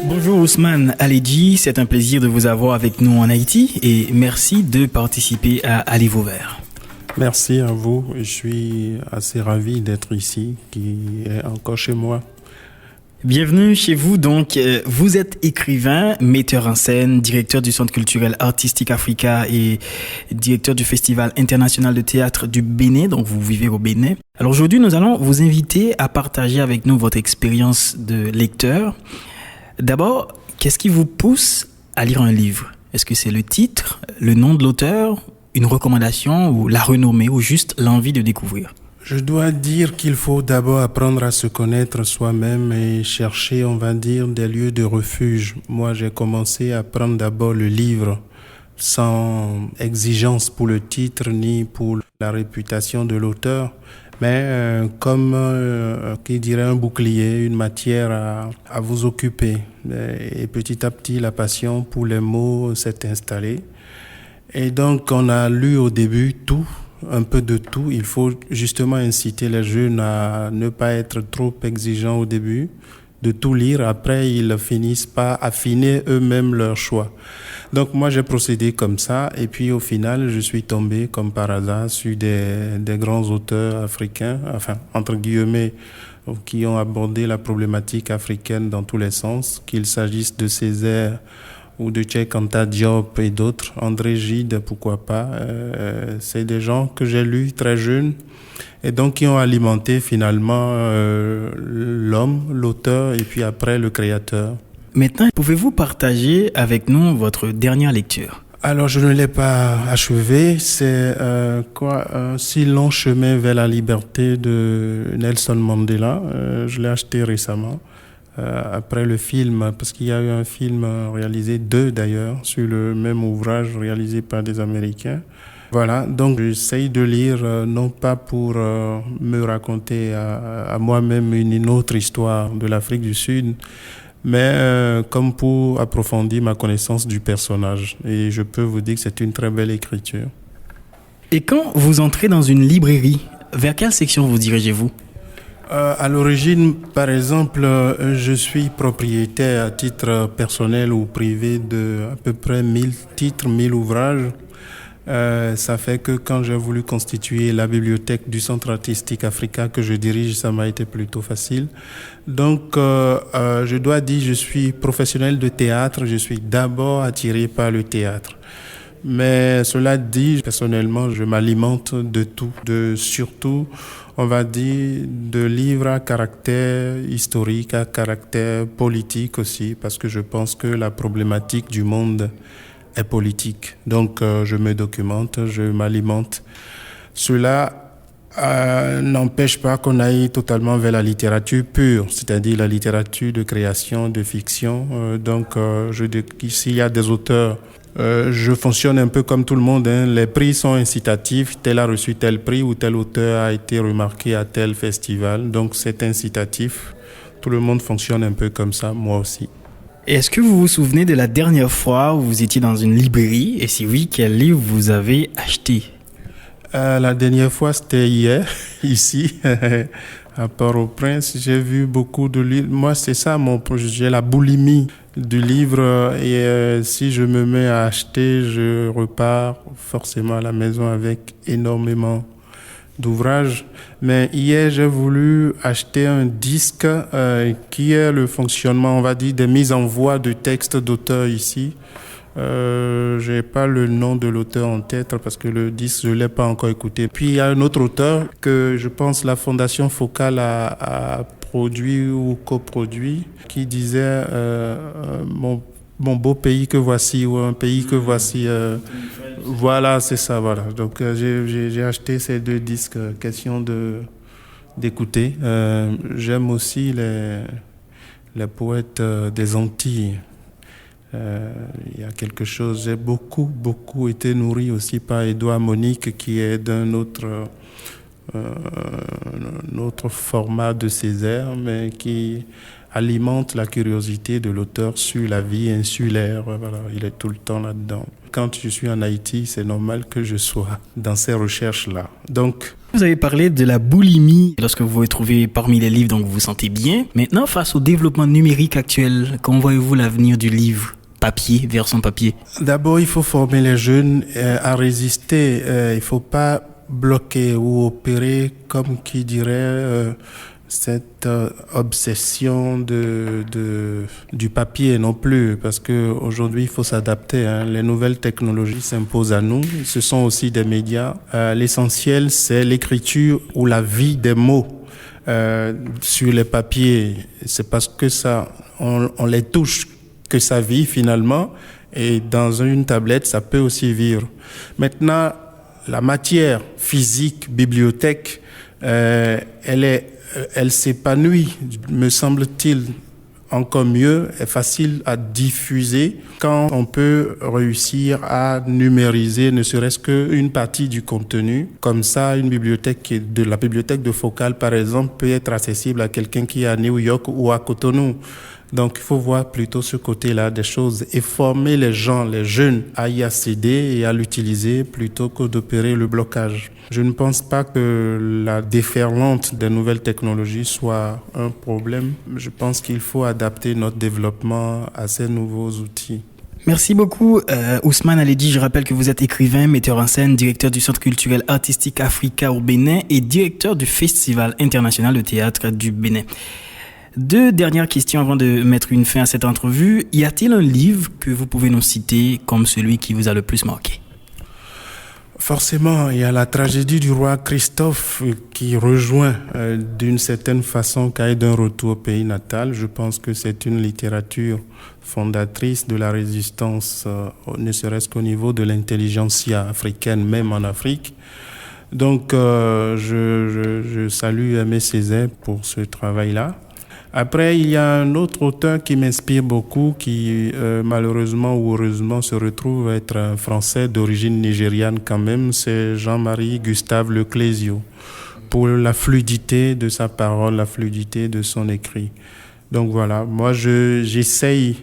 Bonjour Ousmane Aledji, c'est un plaisir de vous avoir avec nous en Haïti et merci de participer à Allez vos verts. Merci à vous, je suis assez ravi d'être ici, qui est encore chez moi. Bienvenue chez vous. Donc, vous êtes écrivain, metteur en scène, directeur du Centre culturel artistique Africa et directeur du Festival international de théâtre du Bénin. Donc, vous vivez au Bénin. Alors aujourd'hui, nous allons vous inviter à partager avec nous votre expérience de lecteur. D'abord, qu'est-ce qui vous pousse à lire un livre? Est-ce que c'est le titre, le nom de l'auteur, une recommandation ou la renommée ou juste l'envie de découvrir? Je dois dire qu'il faut d'abord apprendre à se connaître soi-même et chercher, on va dire, des lieux de refuge. Moi, j'ai commencé à prendre d'abord le livre sans exigence pour le titre ni pour la réputation de l'auteur, mais comme, qui dirait, un bouclier, une matière à vous occuper. Et petit à petit, la passion pour les mots s'est installée. Et donc, on a lu au début tout. Un peu de tout. Il faut justement inciter les jeunes à ne pas être trop exigeants au début, de tout lire. Après, ils finissent par affiner eux-mêmes leur choix. Donc moi, j'ai procédé comme ça. Et puis au final, je suis tombé comme par hasard sur des grands auteurs africains, enfin, entre guillemets, qui ont abordé la problématique africaine dans tous les sens, qu'il s'agisse de Césaire, ou de Cheikh Anta Diop et d'autres, André Gide, pourquoi pas. C'est des gens que j'ai lus très jeunes et donc qui ont alimenté finalement l'homme, l'auteur et puis après le créateur. Maintenant, pouvez-vous partager avec nous votre dernière lecture? Alors, je ne l'ai pas achevé. C'est Un si long chemin vers la liberté de Nelson Mandela. Je l'ai acheté récemment. Après le film, parce qu'il y a eu un film réalisé, deux d'ailleurs, sur le même ouvrage réalisé par des Américains. Voilà, donc j'essaye de lire, non pas pour me raconter à moi-même une autre histoire de l'Afrique du Sud, mais comme pour approfondir ma connaissance du personnage. Et je peux vous dire que c'est une très belle écriture. Et quand vous entrez dans une librairie, vers quelle section vous dirigez-vous? À l'origine, par exemple, je suis propriétaire à titre personnel ou privé de à peu près 1000 titres, 1000 ouvrages. Ça fait que quand j'ai voulu constituer la bibliothèque du Centre artistique Africa que je dirige, ça m'a été plutôt facile. Donc, je dois dire, je suis professionnel de théâtre, je suis d'abord attiré par le théâtre. Mais cela dit, personnellement, je m'alimente de tout, surtout, on va dire, de livres à caractère historique, à caractère politique aussi, parce que je pense que la problématique du monde est politique. Donc, je me documente, je m'alimente. Cela n'empêche pas qu'on aille totalement vers la littérature pure, c'est-à-dire la littérature de création, de fiction. S'il y a des auteurs, je fonctionne un peu comme tout le monde, hein. Les prix sont incitatifs. Tel a reçu tel prix ou tel auteur a été remarqué à tel festival. Donc c'est incitatif. Tout le monde fonctionne un peu comme ça, moi aussi. Est-ce que vous vous souvenez de la dernière fois où vous étiez dans une librairie? Et si oui, quel livre vous avez acheté? La dernière fois, c'était hier, ici, à Port-au-Prince. J'ai vu beaucoup de livres. Moi, c'est ça, j'ai la boulimie du livre. Et si je me mets à acheter, je repars forcément à la maison avec énormément d'ouvrages. Mais hier, j'ai voulu acheter un disque qui est le fonctionnement, on va dire, des mises en voix de textes d'auteurs ici. J'ai pas le nom de l'auteur en tête parce que le disque, je l'ai pas encore écouté. Puis il y a un autre auteur que je pense la Fondation Focale a produit ou coproduit qui disait mon beau pays que voici ou un pays que voici. Voilà, c'est ça, voilà. Donc j'ai acheté ces deux disques, question d'écouter. J'aime aussi les poètes des Antilles. Il y a quelque chose, j'ai beaucoup été nourri aussi par Édouard Monique qui est d'un autre format de Césaire mais qui alimente la curiosité de l'auteur sur la vie insulaire. Voilà, il est tout le temps là-dedans. Quand je suis en Haïti, c'est normal que je sois dans ces recherches-là. Donc, vous avez parlé de la boulimie lorsque vous vous retrouvez parmi les livres, donc vous vous sentez bien. Maintenant, face au développement numérique actuel, comment voyez-vous l'avenir du livre papier, version papier? D'abord, il faut former les jeunes à résister. Il ne faut pas bloquer ou opérer, comme qui dirait, cette obsession du papier non plus, parce que aujourd'hui il faut s'adapter. Les nouvelles technologies s'imposent à nous. Ce sont aussi des médias. L'essentiel, c'est l'écriture ou la vie des mots sur les papiers. C'est parce que ça, on les touche que ça vit finalement. Et dans une tablette, ça peut aussi vivre. Maintenant, la matière physique, bibliothèque, elle s'épanouit, me semble-t-il, encore mieux, est facile à diffuser quand on peut réussir à numériser ne serait-ce qu'une partie du contenu. Comme ça, une bibliothèque, la bibliothèque de Focale, par exemple, peut être accessible à quelqu'un qui est à New York ou à Cotonou. Donc, il faut voir plutôt ce côté-là des choses et former les gens, les jeunes, à y accéder et à l'utiliser plutôt que d'opérer le blocage. Je ne pense pas que la déferlante des nouvelles technologies soit un problème. Je pense qu'il faut adapter notre développement à ces nouveaux outils. Merci beaucoup, Ousmane Aledi. Je rappelle que vous êtes écrivain, metteur en scène, directeur du Centre culturel artistique Africa au Bénin et directeur du Festival international de théâtre du Bénin. 2 dernières questions avant de mettre une fin à cette entrevue. Y a-t-il un livre que vous pouvez nous citer comme celui qui vous a le plus marqué? Forcément, il y a la tragédie du roi Christophe qui rejoint d'une certaine façon Cahiers d'un retour au pays natal. Je pense que c'est une littérature fondatrice de la résistance, ne serait-ce qu'au niveau de l'intelligentsia africaine, même en Afrique. Donc, je salue Aimé Césaire pour ce travail-là. Après, il y a un autre auteur qui m'inspire beaucoup, qui malheureusement ou heureusement se retrouve être un Français d'origine nigériane quand même, c'est Jean-Marie Gustave Leclésio, pour la fluidité de sa parole, la fluidité de son écrit. Donc voilà, moi j'essaye,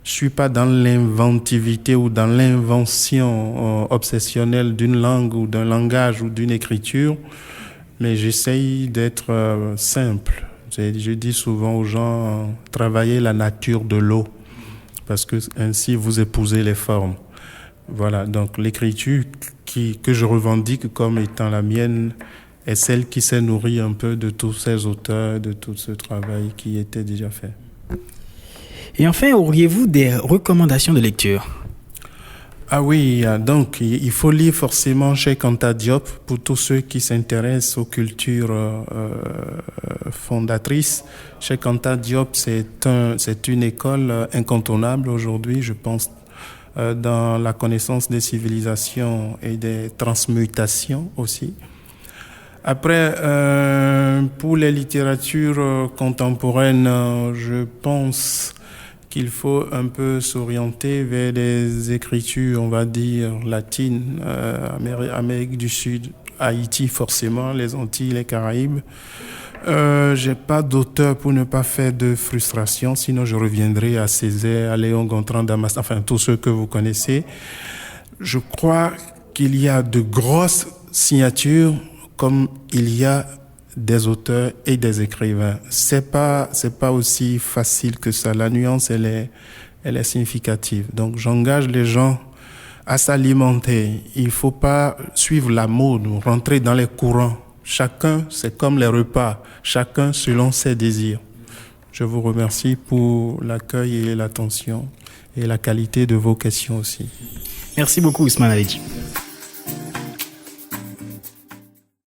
je suis pas dans l'inventivité ou dans l'invention obsessionnelle d'une langue ou d'un langage ou d'une écriture, mais j'essaye d'être simple. Je dis souvent aux gens, travaillez la nature de l'eau, parce que ainsi vous épousez les formes. Voilà, donc l'écriture que je revendique comme étant la mienne est celle qui s'est nourrie un peu de tous ces auteurs, de tout ce travail qui était déjà fait. Et enfin, auriez-vous des recommandations de lecture? Ah oui, donc il faut lire forcément Cheikh Anta Diop pour tous ceux qui s'intéressent aux cultures fondatrices. Cheikh Anta Diop, c'est une école incontournable aujourd'hui, je pense, dans la connaissance des civilisations et des transmutations aussi. Après, pour les littératures contemporaines, je pense qu'il faut un peu s'orienter vers des écritures, on va dire, latines, Amérique du Sud, Haïti forcément, les Antilles, les Caraïbes. J'ai pas d'auteur pour ne pas faire de frustration, sinon je reviendrai à Césaire, à Léon Gontran, Damas, enfin tous ceux que vous connaissez. Je crois qu'il y a de grosses signatures comme il y a des auteurs et des écrivains. C'est pas aussi facile que ça. La nuance, elle est significative. Donc, j'engage les gens à s'alimenter. Il faut pas suivre la mode ou rentrer dans les courants. Chacun, c'est comme les repas. Chacun selon ses désirs. Je vous remercie pour l'accueil et l'attention et la qualité de vos questions aussi. Merci beaucoup, Ousmane Aledi.